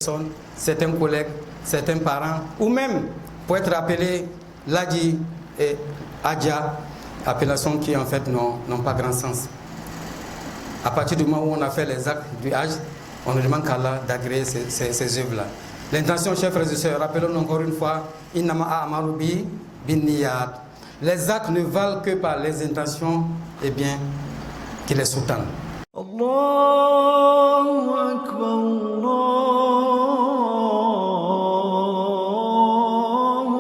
certains collègues, certains parents, ou même pour être appelé Ladi et Adja, appellations qui en fait n'ont pas grand sens. À partir du moment où on a fait les actes du Hajj, on ne demande qu'à Allah d'agréer ces œuvres-là. L'intention, chers frères et sœurs, rappelons encore une fois, Innama a'malu binniyat. Les actes ne valent que par les intentions, eh bien, qui les sous-tendent. Allahu Akbar, Allahu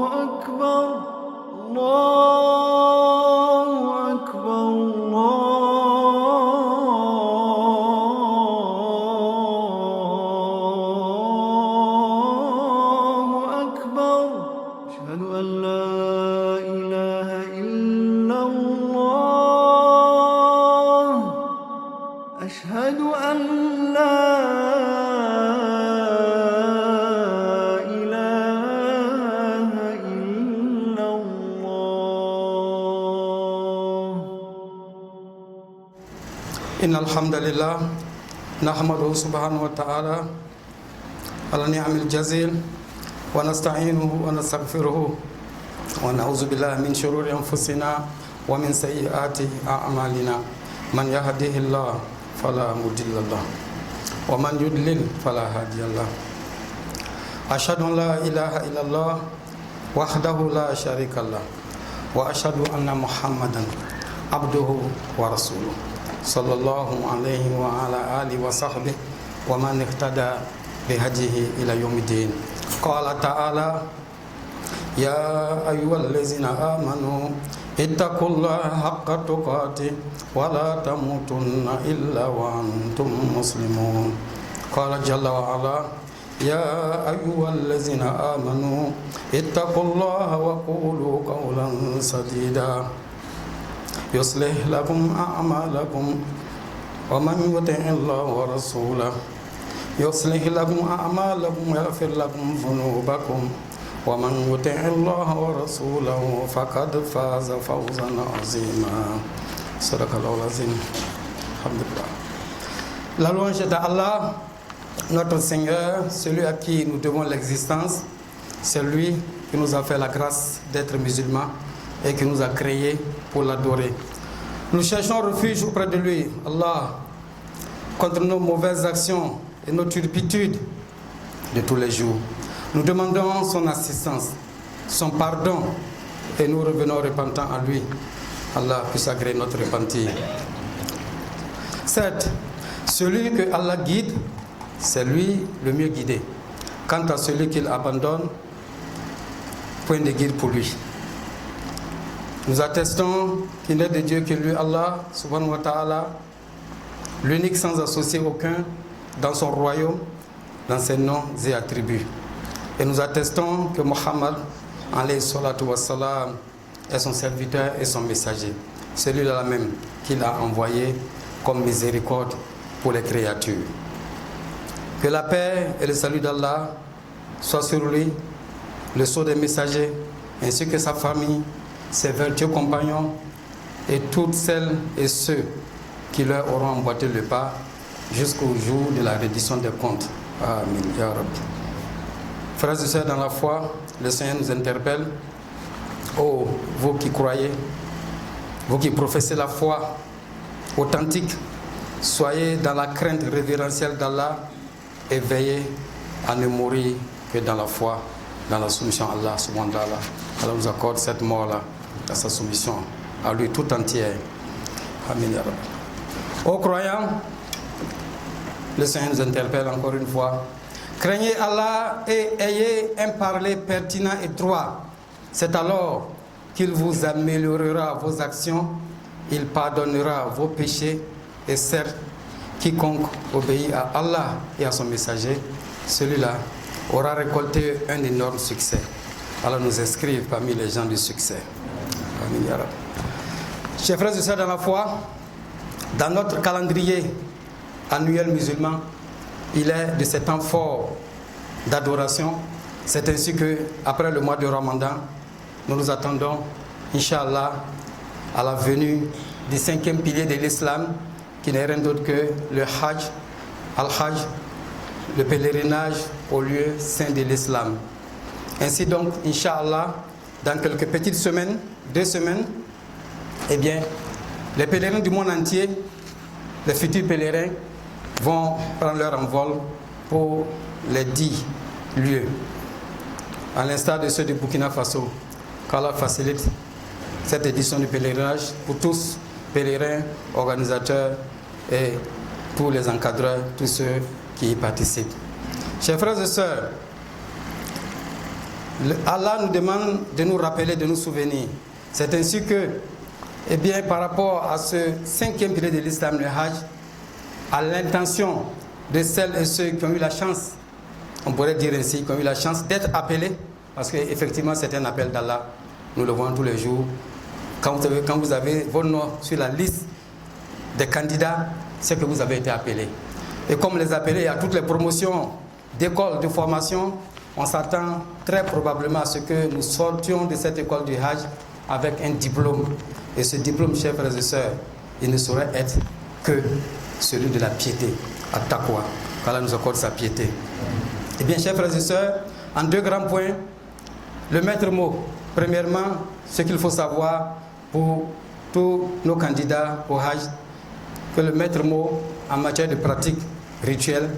Akbar, Allahu Akbar, Allahu Akbar. Ashhadu an la ilaha illallah. Ashhadu an la ilaha illallah. Innal hamdalillah nahmaduhu subhanahu wa ta'ala ala ni'amil jazil wa nasta'inuhu wa nastaghfiruhu wa na'udzu billahi min shururi anfusina wa min sayyiati a'malina. Man yahdihillahu fala mudilla lahu wa man yudlil fala hadiya lahu. Ashhadu an la ilaha illallah wahdahu la sharika lahu wa ashhadu anna Muhammadan abduhu wa rasuluh sallallahu alayhi wa ala alihi wa sahbihi wa man ihtada bihadihi ila yaumiddin. Qala ta'ala ya ayyuhallazina amanu ittaqullaha haqqa tuqatih wa la tamutunna illa wa antum muslimun. Qala jalla wa ala ya ayyuhallazina amanu ittaqullaha wa qulu qawlan sadida yuslih lakum a'malakum wa man yuti'illaha wa rasulahu yuslih lakum a'malakum wa yaghfir lakum dhunubakum wa man yuti'illaha wa rasulahu faqad faza fawzan 'azima. Sadaqallahul azim. Alhamdulillah. La louange est à Allah, notre Seigneur, celui à qui nous devons l'existence, celui qui nous a fait la grâce d'être musulmans et qui nous a créés pour l'adorer. Nous cherchons refuge auprès de lui, Allah, contre nos mauvaises actions et nos turpitudes de tous les jours. Nous demandons son assistance, son pardon, et nous revenons repentants à lui. Allah puisse agréer notre repentir. Certes, celui que Allah guide, c'est lui le mieux guidé. Quant à celui qu'il abandonne, point de guide pour lui. Nous attestons qu'il n'est de Dieu que lui, Allah, subhanahu wa ta'ala, l'unique sans associer aucun dans son royaume, dans ses noms et attributs. Et nous attestons que Muhammad, alayhi salatu wassalam, est son serviteur et son messager. Celui-là même qu'il a envoyé comme miséricorde pour les créatures. Que la paix et le salut d'Allah soient sur lui, le sceau des messagers, ainsi que sa famille, ses vertueux compagnons et toutes celles et ceux qui leur auront emboîté le pas jusqu'au jour de la reddition des comptes. Amin, ya Rabbi. Frères et sœurs dans la foi, le Seigneur nous interpelle. Oh, vous qui croyez, vous qui professez la foi authentique, soyez dans la crainte révérentielle d'Allah et veillez à ne mourir que dans la foi, dans la soumission à Allah subhanahu wa ta'ala. Allah nous accorde cette mort-là, à sa soumission à lui tout entière. Amin ya Rabbi. Ô croyants, le Seigneur nous interpelle encore une fois. Craignez Allah et ayez un parler pertinent et droit. C'est alors qu'il vous améliorera vos actions, il pardonnera vos péchés, et certes, quiconque obéit à Allah et à son messager, celui-là aura récolté un énorme succès. Allah nous inscrive parmi les gens du succès. Amin ya Rabbi. Chers frères et sœurs dans la foi, dans notre calendrier annuel musulman, il est de ces temps forts d'adoration. C'est ainsi que, après le mois de Ramadan, nous nous attendons, Inch'Allah, à la venue du 5e pilier de l'islam, qui n'est rien d'autre que le Hajj, Al-Hajj, le pèlerinage au lieu saint de l'islam. Ainsi donc, Inch'Allah, dans quelques petites semaines, 2 semaines, eh bien, les pèlerins du monde entier, les futurs pèlerins, vont prendre leur envol pour les 10 lieux, à l'instar de ceux de Burkina Faso. Qu'Allah facilite cette édition du pèlerinage pour tous, pèlerins, organisateurs et tous les encadreurs, tous ceux qui y participent. Chers frères et sœurs, Allah nous demande de nous rappeler, de nous souvenir. C'est ainsi que, eh bien, par rapport à ce 5e pilier de l'islam, le Hajj, à l'intention de celles et ceux qui ont eu la chance, on pourrait dire ainsi, qui ont eu la chance d'être appelés, parce qu'effectivement c'est un appel d'Allah, nous le voyons tous les jours. Quand vous avez vos noms sur la liste des candidats, c'est que vous avez été appelés. Et comme les appelés à toutes les promotions d'écoles de formation, on s'attend très probablement à ce que nous sortions de cette école du Hajj avec un diplôme. Et ce diplôme, chers frères et sœurs, il ne saurait être que celui de la piété, at-taqwa, qu'Allah nous accorde sa piété. Eh bien, chers frères et sœurs, en 2 grands points, le maître mot. Premièrement, ce qu'il faut savoir pour tous nos candidats au Hajj, que le maître mot en matière de pratique rituelle,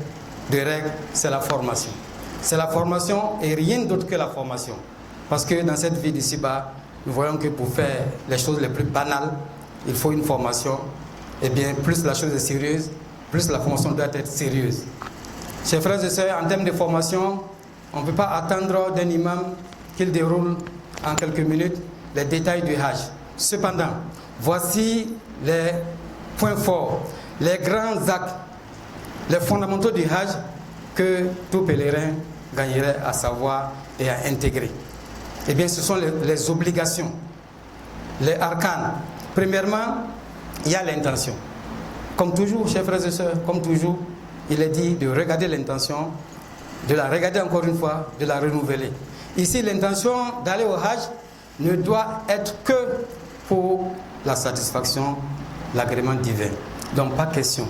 de règles, c'est la formation. C'est la formation et rien d'autre que la formation. Parce que dans cette vie d'ici-bas, nous voyons que pour faire les choses les plus banales, il faut une formation. Eh bien, plus la chose est sérieuse, plus la formation doit être sérieuse. Chers frères et sœurs, en termes de formation, on ne peut pas attendre d'un imam qu'il déroule en quelques minutes les détails du Hajj. Cependant, voici les points forts, les grands actes, les fondamentaux du Hajj que tout pèlerin gagnerait à savoir et à intégrer. Eh bien, ce sont les obligations, les arcanes. Premièrement, il y a l'intention. Comme toujours, chers frères et sœurs, comme toujours, il est dit de regarder l'intention, de la regarder encore une fois, de la renouveler. Ici, l'intention d'aller au Hajj ne doit être que pour la satisfaction, l'agrément divin. Donc, pas question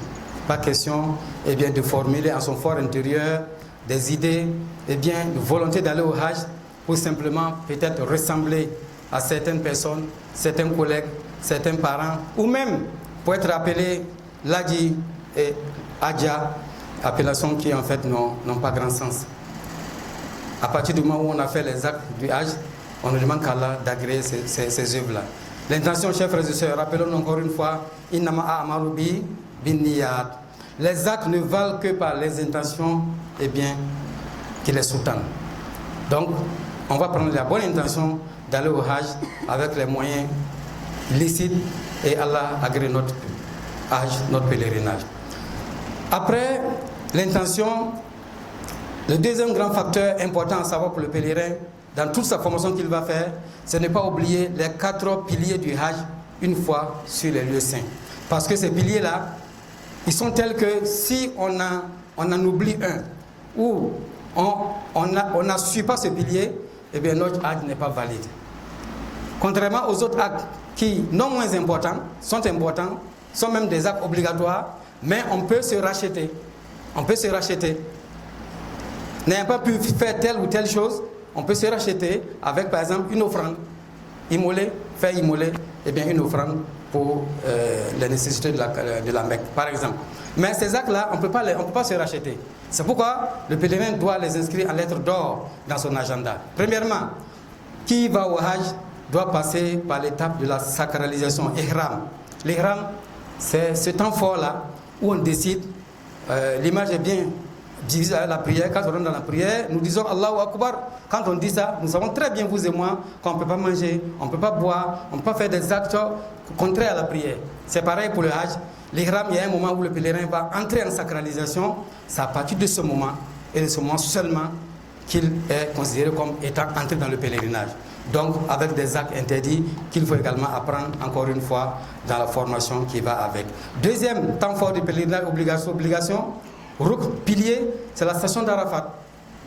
eh bien, de formuler en son fort intérieur des idées, eh bien, de volonté d'aller au Hajj pour simplement peut-être ressembler à certaines personnes, certains collègues, certains parents, ou même pour être appelé Ladi et Adja, appellations qui en fait n'ont pas grand sens. À partir du moment où on a fait les actes du Hajj, on ne demande qu'Allah d'agréer ces œuvres-là. L'intention, chers frères et sœurs, rappelons encore une fois, Innama a'malu binniyat. Les actes ne valent que par les intentions, eh bien, qui les sous-tendent. Donc, on va prendre la bonne intention d'aller au Hajj avec les moyens licites et Allah agrée notre Hajj, notre pèlerinage. Après l'intention, le deuxième grand facteur important à savoir pour le pèlerin, dans toute sa formation qu'il va faire, c'est ne pas oublier les 4 piliers du Hajj une fois sur les lieux saints. Parce que ces piliers-là, ils sont tels que si on en oublie un, ou on n'a su pas ce pilier, eh bien notre Hajj n'est pas valide. Contrairement aux autres actes qui, non moins importants, sont même des actes obligatoires, mais on peut se racheter. On peut se racheter. N'ayant pas pu faire telle ou telle chose, on peut se racheter avec, par exemple, une offrande. Faire immoler, eh bien, une offrande pour les nécessités de la Mecque, par exemple. Mais ces actes-là, on ne peut pas se racheter. C'est pourquoi le pèlerin doit les inscrire en lettres d'or dans son agenda. Premièrement, qui va au Hajj doit passer par l'étape de la sacralisation, ihram. L'ihram, c'est ce temps fort-là où on décide, l'image est bien divisée à la prière. Quand on rentre dans la prière, nous disons Allahu Akbar. Quand on dit ça, nous savons très bien, vous et moi, qu'on ne peut pas manger, on ne peut pas boire, on ne peut pas faire des actes contraires à la prière. C'est pareil pour le Hajj. L'ihram, il y a un moment où le pèlerin va entrer en sacralisation. C'est à partir de ce moment, et de ce moment seulement, qu'il est considéré comme étant entré dans le pèlerinage. Donc, avec des actes interdits qu'il faut également apprendre, encore une fois, dans la formation qui va avec. Deuxième temps fort du pèlerinage, obligation, Rukn, pilier, c'est la station d'Arafat,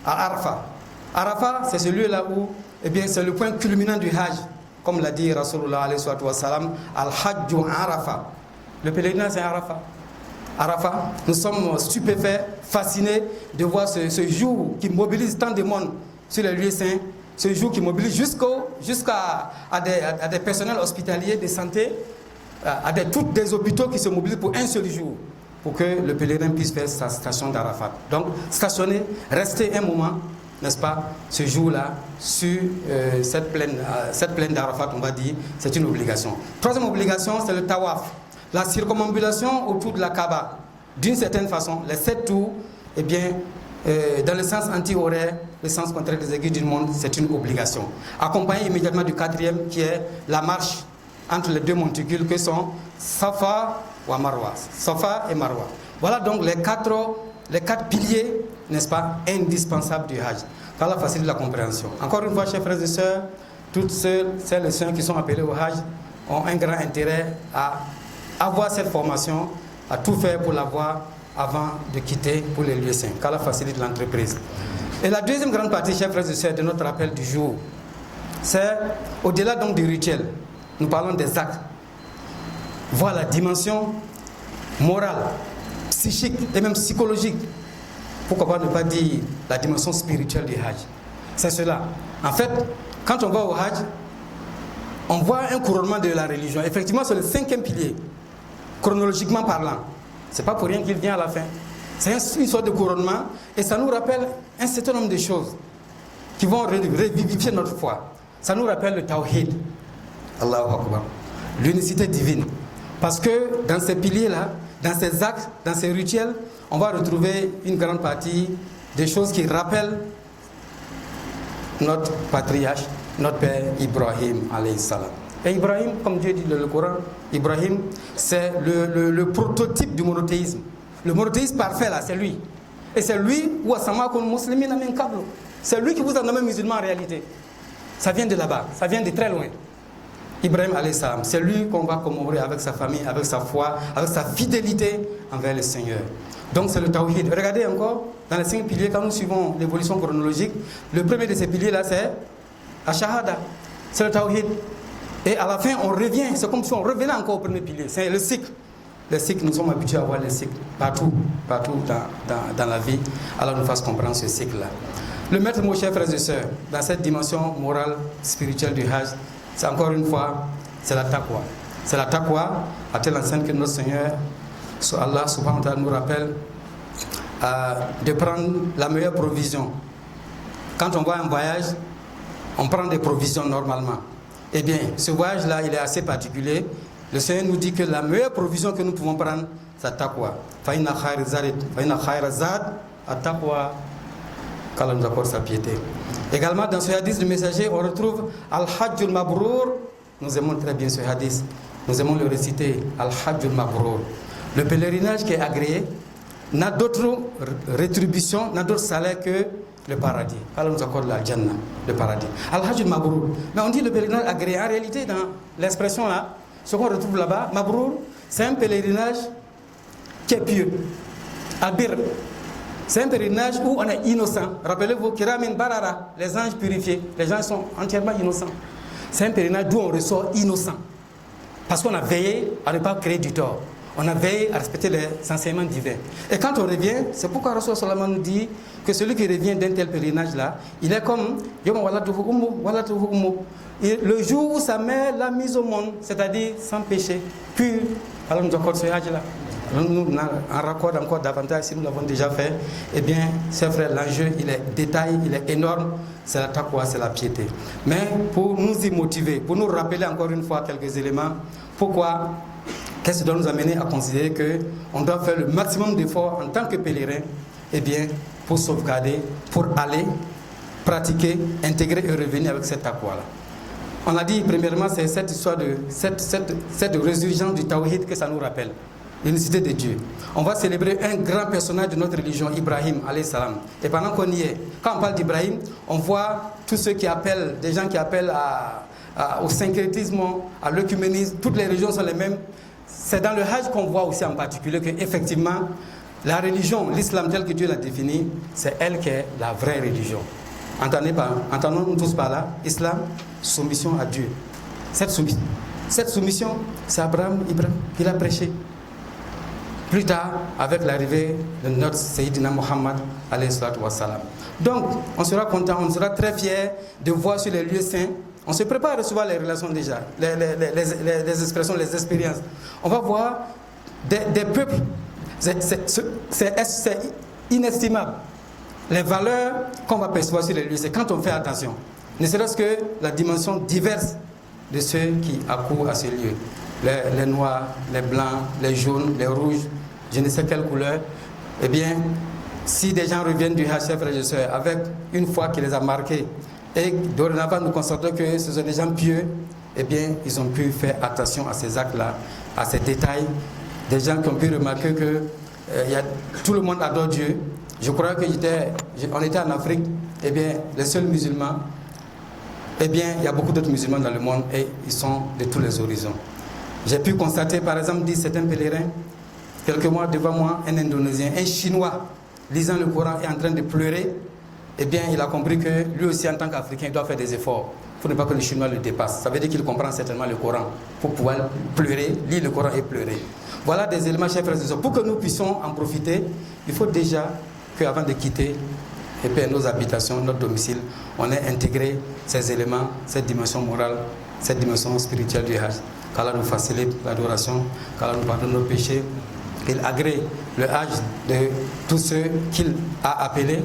à Arafat. Arafat, c'est ce lieu-là où, eh bien, c'est le point culminant du Hajj. Comme l'a dit Rasulullah alayhi wa sallam, Al-Hajju Arafat. Le pèlerinage, c'est Arafat. Arafat. Nous sommes stupéfaits, fascinés de voir ce jour qui mobilise tant de monde sur les lieux saints, ce jour qui mobilise jusqu'à des personnels hospitaliers de santé, toutes des hôpitaux qui se mobilisent pour un seul jour, pour que le pèlerin puisse faire sa station d'Arafat. Donc, stationner, rester un moment, n'est-ce pas, ce jour-là, sur cette plaine d'Arafat, on va dire, c'est une obligation. Troisième obligation, c'est le tawaf. La circumambulation autour de la Kaaba. D'une certaine façon, les 7 tours, eh bien, dans le sens anti-horaire, le sens contraire des aiguilles du monde, c'est une obligation. Accompagné immédiatement du 4e, qui est la marche entre les 2 monticules, que sont Safa ou Marwa. Safa et Marwa. Voilà donc les quatre piliers, n'est-ce pas, indispensables du Hajj. Qu'Allah facilite la compréhension. Encore une fois, chers frères et sœurs, toutes celles et ceux qui sont appelés au Hajj ont un grand intérêt à avoir cette formation, à tout faire pour l'avoir avant de quitter pour les lieux saints. Qu'Allah facilite l'entreprise. Et la deuxième grande partie, chers frères et sœurs, de notre appel du jour, c'est au-delà donc du rituel. Nous parlons des actes. Voir la dimension morale, psychique et même psychologique. Pourquoi ne pas dire la dimension spirituelle du Hajj? C'est cela. En fait, quand on va au Hajj, on voit un couronnement de la religion. Effectivement, c'est le 5e pilier, chronologiquement parlant. Ce n'est pas pour rien qu'il vient à la fin. C'est une sorte de couronnement et ça nous rappelle un certain nombre de choses qui vont revivifier notre foi. Ça nous rappelle le Tawhid. Allahu Akbar. L'unicité divine. Parce que dans ces piliers-là, dans ces actes, dans ces rituels, on va retrouver une grande partie des choses qui rappellent notre patriarche, notre père Ibrahim alayhi salam. Et Ibrahim, comme Dieu dit dans le Coran, Ibrahim, c'est le prototype du monothéisme. Le monothéisme parfait là, c'est lui. Et c'est lui, c'est lui qui vous a nommé musulman en réalité. Ça vient de là-bas, ça vient de très loin. Ibrahim alayhi salam, c'est lui qu'on va commémorer avec sa famille, avec sa foi, avec sa fidélité envers le Seigneur. Donc c'est le Tawhid. Regardez encore, dans les 5 piliers, quand nous suivons l'évolution chronologique, le premier de ces piliers-là, c'est Ashahada. C'est le Tawhid. Et à la fin, on revient, c'est comme si on revenait encore au premier pilier. C'est le cycle. Les cycles, nous sommes habitués à voir les cycles partout dans la vie. Alors nous fasse comprendre ce cycle-là. Le maître mot, chers frères et sœurs, dans cette dimension morale, spirituelle du Hajj, c'est encore une fois, c'est la taqwa. C'est la taqwa, à telle enseigne que notre Seigneur, Allah subhanahu wa ta'ala, nous rappelle de prendre la meilleure provision. Quand on va en voyage, on prend des provisions normalement. Eh bien, ce voyage-là, il est assez particulier. Le Seigneur nous dit que la meilleure provision que nous pouvons prendre, c'est la taqwa. Fa'inna khayra zad at-taqwa. Qu'Allah nous accorde sa piété. Également, dans ce hadith du messager, on retrouve Al-Hajjul Mabrour. Nous aimons très bien ce hadith. Nous aimons le réciter. Al-Hajjul Mabrour. Le pèlerinage qui est agréé n'a d'autre rétribution, n'a d'autre salaire que le paradis. Allah nous accorde la Jannah, le paradis. Al-Hajjul Mabrour. Mais on dit le pèlerinage agréé. En réalité, dans l'expression là, ce qu'on retrouve là-bas, Mabrour, c'est un pèlerinage qui est pieux. Albir. C'est un pèlerinage où on est innocent. Rappelez-vous, Kiramin Barara, les anges purifiés. Les gens sont entièrement innocents. C'est un pèlerinage d'où on ressort innocent. Parce qu'on a veillé à ne pas créer du tort. On a veillé à respecter les enseignements divins. Et quand on revient, c'est pourquoi Rasul Sallallahu nous dit que celui qui revient d'un tel pèlerinage-là, il est comme le jour où sa mère l'a mise au monde, c'est-à-dire sans péché, pur. Alors nous accorde ce âge-là. Nous en raccorde encore davantage si nous l'avons déjà fait. Eh bien, c'est vrai, l'enjeu, il est détaillé, il est énorme. C'est la taqwa, c'est la piété. Mais pour nous y motiver, pour nous rappeler encore une fois quelques éléments, pourquoi, qu'est-ce qui doit nous amener à considérer qu'on doit faire le maximum d'efforts en tant que pèlerin, eh bien, pour sauvegarder, pour aller pratiquer, intégrer et revenir avec cette taqwa-là. On a dit, premièrement, c'est cette histoire de cette résurgence du tawhid que ça nous rappelle. L'unicité de Dieu. On va célébrer un grand personnage de notre religion, Ibrahim alayhi salam. Et pendant qu'on y est, quand on parle d'Ibrahim, on voit tous ceux qui appellent, des gens qui appellent au syncrétisme, à l'œcuménisme, toutes les religions sont les mêmes. C'est dans le Hajj qu'on voit aussi en particulier qu'effectivement, la religion, l'islam tel que Dieu l'a défini, c'est elle qui est la vraie religion. Entendons-nous tous par là, islam, soumission à Dieu. Cette soumission, c'est Ibrahim, il a prêché. plus tard avec l'arrivée de notre Sayyidina Muhammad alayhi salatu wa salam. Donc, on sera content, on sera très fiers de voir sur les lieux saints. On se prépare à recevoir les relations déjà, les expressions, les expériences. On va voir des peuples, c'est inestimable. Les valeurs qu'on va percevoir sur les lieux, c'est quand on fait attention. Ne serait-ce que la dimension diverse de ceux qui accourent à ces lieux. Les noirs, les blancs, les jaunes, les rouges, je ne sais quelle couleur. Eh bien, si des gens reviennent du Hajj, frères et sœurs, avec une foi qui les a marqués, et dorénavant nous constatons que ce sont des gens pieux, eh bien, ils ont pu faire attention à ces actes-là, à ces détails. Des gens qui ont pu remarquer que tout le monde adore Dieu. Je crois qu'on était en Afrique, eh bien, les seuls musulmans, eh bien, il y a beaucoup d'autres musulmans dans le monde et ils sont de tous les horizons. J'ai pu constater, par exemple, dit certains pèlerins, quelques mois devant moi, un Indonésien, un Chinois, lisant le Coran et en train de pleurer, eh bien, il a compris que lui aussi, en tant qu'Africain, il doit faire des efforts. Il ne faut pas que le Chinois le dépasse. Ça veut dire qu'il comprend certainement le Coran pour pouvoir pleurer, lire le Coran et pleurer. Voilà des éléments, chers frères et sœurs. Pour que nous puissions en profiter, il faut déjà qu'avant de quitter nos habitations, notre domicile, on ait intégré ces éléments, cette dimension morale, cette dimension spirituelle du Hajj. Qu'Allah nous facilite l'adoration, qu'Allah nous pardonne nos péchés, qu'il agrée le Hajj de tous ceux qu'il a appelés,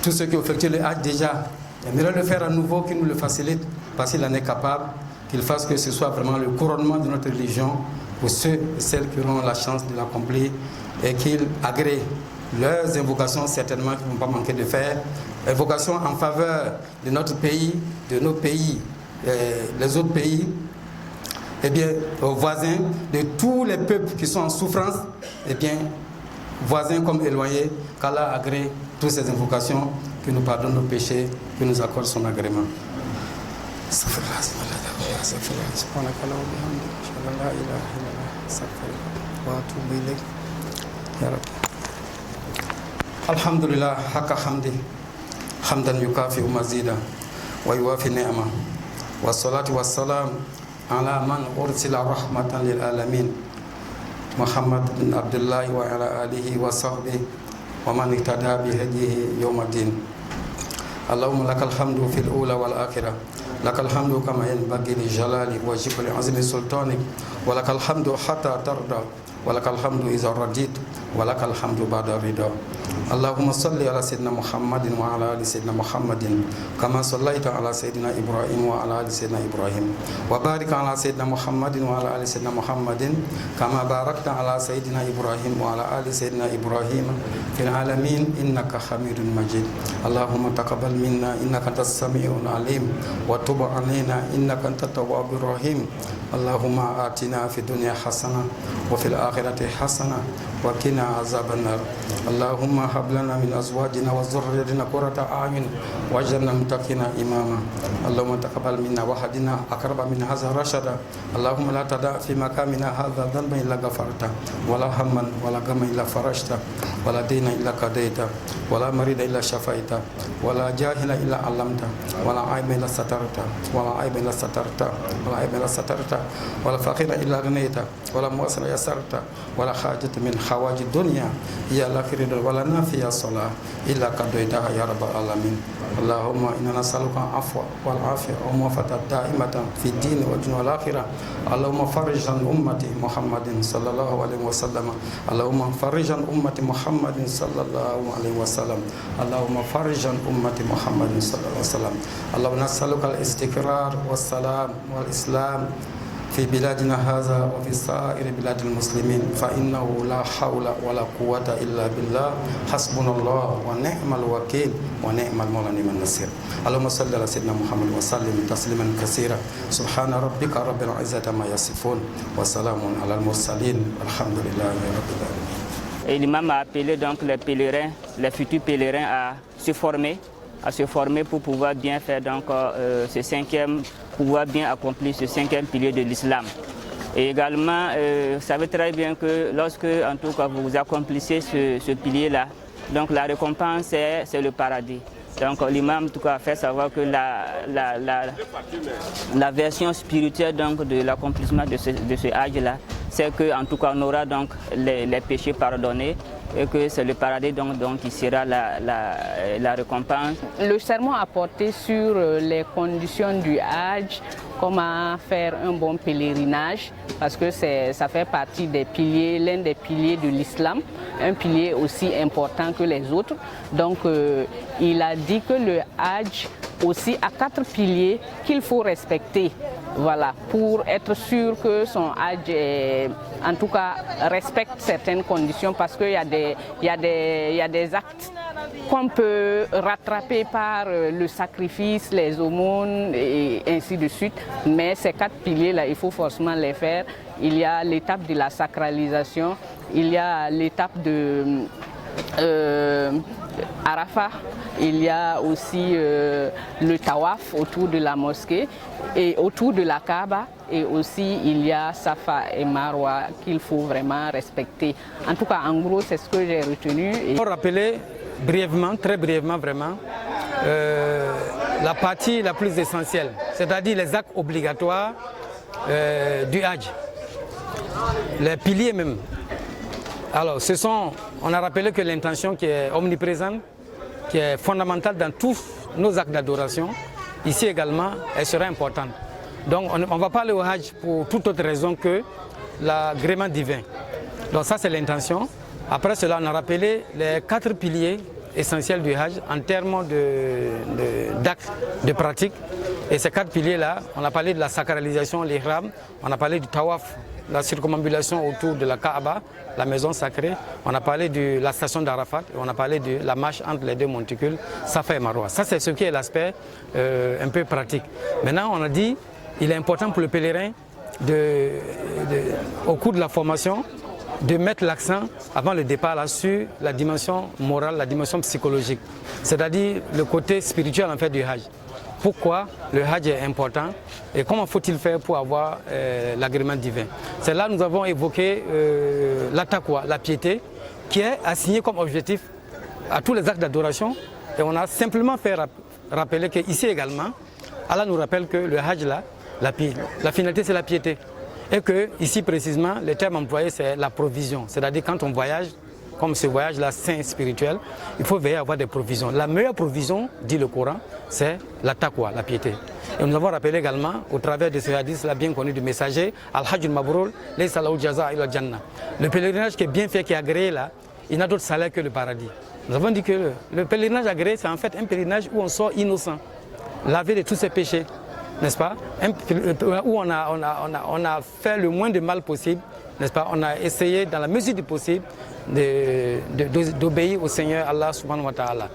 tous ceux qui ont effectué le Hajj déjà. J'aimerais le faire à nouveau, qu'il nous le facilite, parce qu'il en est capable, qu'il fasse que ce soit vraiment le couronnement de notre religion pour ceux et celles qui auront la chance de l'accomplir et qu'il agrée leurs invocations, certainement, qu'ils ne vont pas manquer de faire. Invocations en faveur de notre pays, de nos pays, les autres pays, eh bien, aux voisins, de tous les peuples qui sont en souffrance, eh bien, voisins comme éloignés, qu'Allah agrée toutes ces invocations, que nous pardonne nos péchés, que nous accorde son agrément. Alhamdulillah, haqqa hamdi, hamdan yukafi mazida, wa yuwafi ni'ama, wa salatu wa salam ala man ursila rahmatan lil alamin, Muhammad bin Abdullah wa ala alihi wa sahbihi wa man ihtada bi hadihi yawmiddin. Allahumma lakal hamdu fil ula wal akhirah. Lakal hamdu kama yanbaghi li jalali wa jibli azmi sultanik, wa lakal hamdu hatta tarda, wa lakal hamdu idza radit, wa lakal hamdu ba'da rida. Allahumma salli ala sayyidina Muhammadin wa ala ali sayyidina Muhammadin kama sallaita ala sayyidina Ibrahim wa ala ali sayyidina Ibrahim, wa barik ala sayyidina Muhammadin wa ala ali sayyidina Muhammadin kama barakta ala sayyidina Ibrahim wa ala ali sayyidina Ibrahim fil alamin innaka Hamidun Majid. Allahumma taqabbal minna innaka antas samiul alim wa tub alaina innaka antat tawwabur rahim. Allahumma atina fid dunya hasanah wa fil akhirati hasanah wa qina azaban nar. Allahumma hab lana min azwajina wa dhurriyyatina qurrata a'yun waj'alna muttaqina imama. Allahumma taqabbal minna wa hadina aqraba min hadha rashada. Allahumma la tada' fi makamina hadha dhanban illa ghafarta wa la hamman wa la ghamman illa farajta wa la dayna illa qadaita wa la marida illa shafaita wa la jahila illa 'allamta wa la 'aiba illa satarta wa la 'aiba illa satarta wa la 'aiba illa satarta wa la faqira illa ghanayta wa la mu'sira yasarta wa la hajata min hawaji dunya ya la firida wa la nafiya salah illa qadaitaha ya rabbal alamin. Allahumma inna nas'aluka afwa wal afiya wa muwafaqatan da'imatan fi din wa dunya wal akhirah. Allahumma farij an ummati Muhammadin sallallahu alaihi wasallam. Allahumma farij an ummati Muhammadin sallallahu alaihi wasallam. Allahumma farij an ummati Muhammadin sallallahu alaihi wasallam. Allahumma nas'aluka al-istiqrar was salam wal islam في بلادنا هذا وفي سائر بلاد المسلمين فإنه لا حول ولا قوة إلا بالله حسبنا الله ونعم الوكيل ونعم المولى ونعم النصير. اللهم صل على سيدنا محمد وسلم تسليما كثيرا. سبحان ربك رب العزة عما يصفون وسلام على المرسلين والحمد لله رب العالمين. Et l'imam a appelé donc les pèlerins, les futurs pèlerins à se former pour pouvoir bien faire donc pouvoir bien accomplir ce 5e pilier de l'islam. Et également, vous savez très bien que lorsque en tout cas vous accomplissez ce pilier-là, donc la récompense c'est le paradis. Donc l'imam en tout cas a fait savoir que la version spirituelle donc de l'accomplissement de ce hajj-là, c'est qu'en tout cas on aura donc les péchés pardonnés et que c'est le paradis donc qui sera la récompense. Le sermon a porté sur les conditions du Hajj, comment faire un bon pèlerinage, parce que ça fait partie des piliers, l'un des piliers de l'islam, un pilier aussi important que les autres. Donc il a dit que le Hajj aussi a 4 piliers qu'il faut respecter. Voilà, pour être sûr que son Hajj, en tout cas, respecte certaines conditions, parce qu'il y a des actes qu'on peut rattraper par le sacrifice, les aumônes et ainsi de suite. Mais ces 4 piliers-là, il faut forcément les faire. Il y a l'étape de la sacralisation, il y a l'étape de Arafat, il y a aussi le tawaf autour de la mosquée et autour de la Kaaba, et aussi il y a Safa et Marwa qu'il faut vraiment respecter. En tout cas, en gros, c'est ce que j'ai retenu. Pour rappeler brièvement, très brièvement vraiment, la partie la plus essentielle, c'est-à-dire les actes obligatoires du Hajj, les piliers même. Alors, on a rappelé que l'intention qui est omniprésente, qui est fondamentale dans tous nos actes d'adoration, ici également, elle sera importante. Donc, on ne va pas aller au Hajj pour toute autre raison que l'agrément divin. Donc ça, c'est l'intention. Après cela, on a rappelé les 4 piliers essentiels du Hajj en termes d'actes, de pratiques. Et ces 4 piliers-là, on a parlé de la sacralisation, l'ihram, on a parlé du tawaf, la circumambulation autour de la Kaaba, la maison sacrée, on a parlé de la station d'Arafat, et on a parlé de la marche entre les 2 monticules, Safa et Marwa. Ça, c'est ce qui est l'aspect un peu pratique. Maintenant, on a dit qu'il est important pour le pèlerin, au cours de la formation, de mettre l'accent avant le départ là, sur la dimension morale, la dimension psychologique, c'est-à-dire le côté spirituel en fait du Hajj. Pourquoi le Hajj est important et comment faut-il faire pour avoir l'agrément divin. C'est là que nous avons évoqué la taqwa, la piété, qui est assignée comme objectif à tous les actes d'adoration. Et on a simplement fait rappeler qu'ici également, Allah nous rappelle que le Hajj, là, la finalité c'est la piété. Et que ici précisément, le terme employé c'est la provision. C'est-à-dire quand on voyage, comme ce voyage-là saint spirituel, il faut veiller à avoir des provisions. La meilleure provision, dit le Coran, c'est la taqwa, la piété. Et nous avons rappelé également, au travers de ce hadith-là bien connu du messager, Al-Hajjul Mabrour, laysa lahu jaza illa al-Jannah. Le pèlerinage qui est bien fait, qui est agréé là, il n'a d'autre salaire que le paradis. Nous avons dit que le pèlerinage agréé, c'est en fait un pèlerinage où on sort innocent, lavé de tous ses péchés, n'est-ce pas? Où on a fait le moins de mal possible, n'est-ce pas? On a essayé, dans la mesure du possible, d'obéir au Seigneur Allah subhanahu wa ta'ala.